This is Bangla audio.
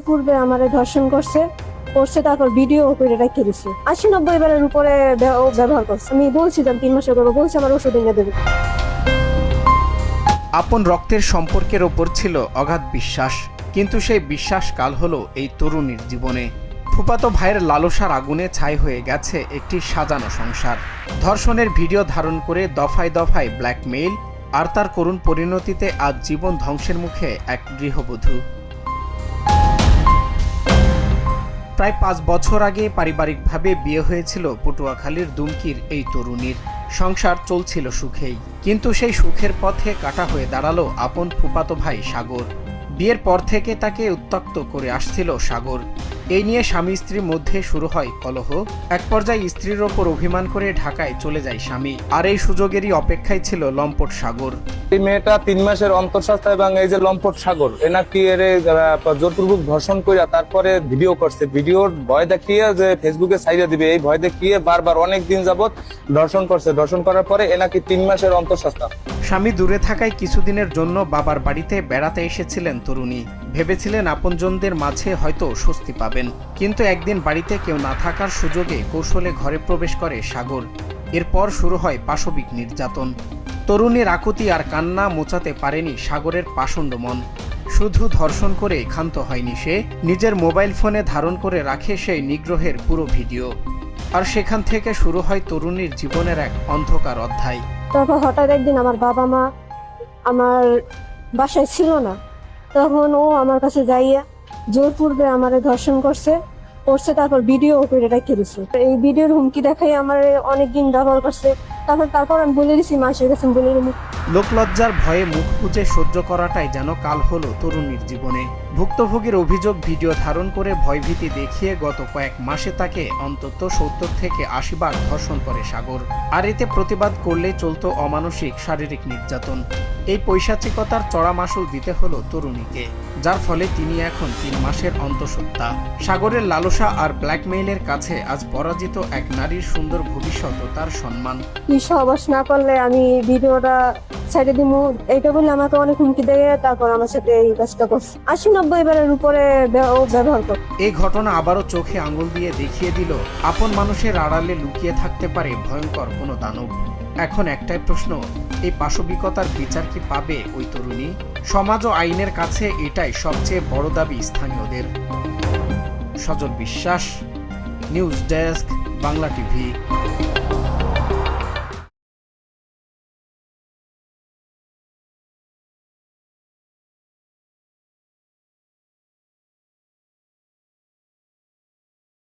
পূর্বে আমারে ধর্ষণ করছে, তারপর ভিডিও করে রেখে দিছে। 80-90 বারের উপরে ও ব্যবহার করছে। আমি বলছি যে 3 মাসের করবো, বলছি আমার ওষুধ এনে দেবে। আপন রক্তের সম্পর্কের ওপর ছিল অগাধ বিশ্বাস, কিন্তু সেই বিশ্বাস কাল হলো এই তরুণীর জীবনে। ফুফাতো ভাইয়ের লালসার আগুনে ছাই হয়ে গেছে একটি সাজানো সংসার। ধর্ষণের ভিডিও ধারণ করে দফায় দফায় ব্ল্যাকমেইল, আর তার করুণ পরিণতিতে আজ জীবন ধ্বংসের মুখে এক গৃহবধূ। প্রায় 5 বছর আগে পারিবারিকভাবে বিয়ে হয়েছিল পটুয়াখালীর দুমকির এই তরুণীর। সংসার চলছিল সুখেই, কিন্তু সেই সুখের পথে কাটা হয়ে দাঁড়ালো আপন ফুফাতো ভাই সাগর। বিয়ের পর থেকে তাকে উত্ত্যক্ত করে আসছিল সাগর। এই নিয়ে স্বামী স্ত্রীর মধ্যে শুরু হয় কলহ। এক পর্যায়ে স্ত্রীর ওপর অভিমান করে ঢাকায় চলে যায় স্বামী, আর এই সুযোগেরই অপেক্ষায় ছিল লম্পট সাগর। এই মেয়েটা 3 মাসের অন্তঃসত্ত্বা এবং এই যে লম্পট সাগর এনাকি জোরপূর্বক ধর্ষণ করিয়া তারপরে ভিডিও করছে। ভিডিওর ভয় দেখিয়ে যে ফেসবুকে ছাইড়া দিবে, এই ভয় দেখিয়ে বারবার অনেক দিন যাবত ধর্ষণ করছে। ধর্ষণ করার পরে এনাকি 3 মাসের অন্তঃসত্ত্বা। স্বামী দূরে থাকায় কিছুদিনের জন্য বাবার বাড়িতে বেড়াতে এসেছিলেন তরুণী। ভেবেছিলেন আপনজনদের মাঝে হয়তো স্বস্তি পাবেন, কিন্তু একদিন বাড়িতে কেউ না থাকার সুযোগে কৌশলে ঘরে প্রবেশ করে সাগর। এরপর শুরু হয় পাশবিক নির্যাতন। তরুণীর আকুতি আর কান্না মোচাতে পারেনি সাগরের পাষণ্ড মন। শুধু ধর্ষণ করে ক্ষান্ত হয়নি সে, নিজের মোবাইল ফোনে ধারণ করে রাখে সেই নিগ্রহের পুরো ভিডিও। আর সেখান থেকে শুরু হয় তরুণীর জীবনের এক অন্ধকার অধ্যায়। তারপর হঠাৎ একদিন আমার বাবা মা আমার বাসায় ছিল না, তখন ও আমার কাছে যাইয়া জোরপূর্বে আমারে ধর্ষণ করছে, তারপর ভিডিও করে রেখে দিছে। এই ভিডিওর হুমকি দেখাই আমার অনেকদিন ব্যবহার করছে। তারপর আমি বলে দিছি, মাসের কাছে বলে দিই। লোকলজ্জার ভয়ে মুখ বুজে সহ্য করাটাই যেন কাল হলো তরুণীর জীবনে। ভুক্তভোগীর অভিযোগ, ভিডিও ধারণ করে ভয়ভীতি দেখিয়ে গত কয়েক মাসে তাকে অন্তত 70 থেকে 80 বার ধর্ষণ করে সাগর। আর এতে প্রতিবাদ করলেই চলতো অমানসিক শারীরিক নির্যাতন। এই পৈশাচিকতার চড়া মাশুল দিতে হলো তরুণীকে, যার ফলে তিনি এখন 3 মাসের অন্তঃসত্ত্বা। সাগরের লালসা আর ব্ল্যাকমেইলের কাছে আজ পরাজিত এক নারীর সুন্দর ভবিষ্যৎ ও তার সম্মান। কি সহবাস না করলে আমি ভিডিওটা ছেড়ে দিব, এইটা বলে আমাকে অনেক হুমকি দেয়। তারপর আমার সাথে এই কাজটা করছে। 80-90 বারের উপরে ও ব্যবহার করে। এই ঘটনা আবারও চোখে আঙুল দিয়ে দেখিয়ে দিল আপন মানুষের আড়ালে লুকিয়ে থাকতে পারে ভয়ঙ্কর কোনো দানব। এখন একটাই প্রশ্ন, এই পাশবিকতার বিচার কি পাবে ওই তরুণী? সমাজ ও আইনের কাছে এটাই সবচেয়ে বড় দাবি স্থানীয়দের। সজল বিশ্বাস, নিউজ ডেস্ক, বাংলা টিভি।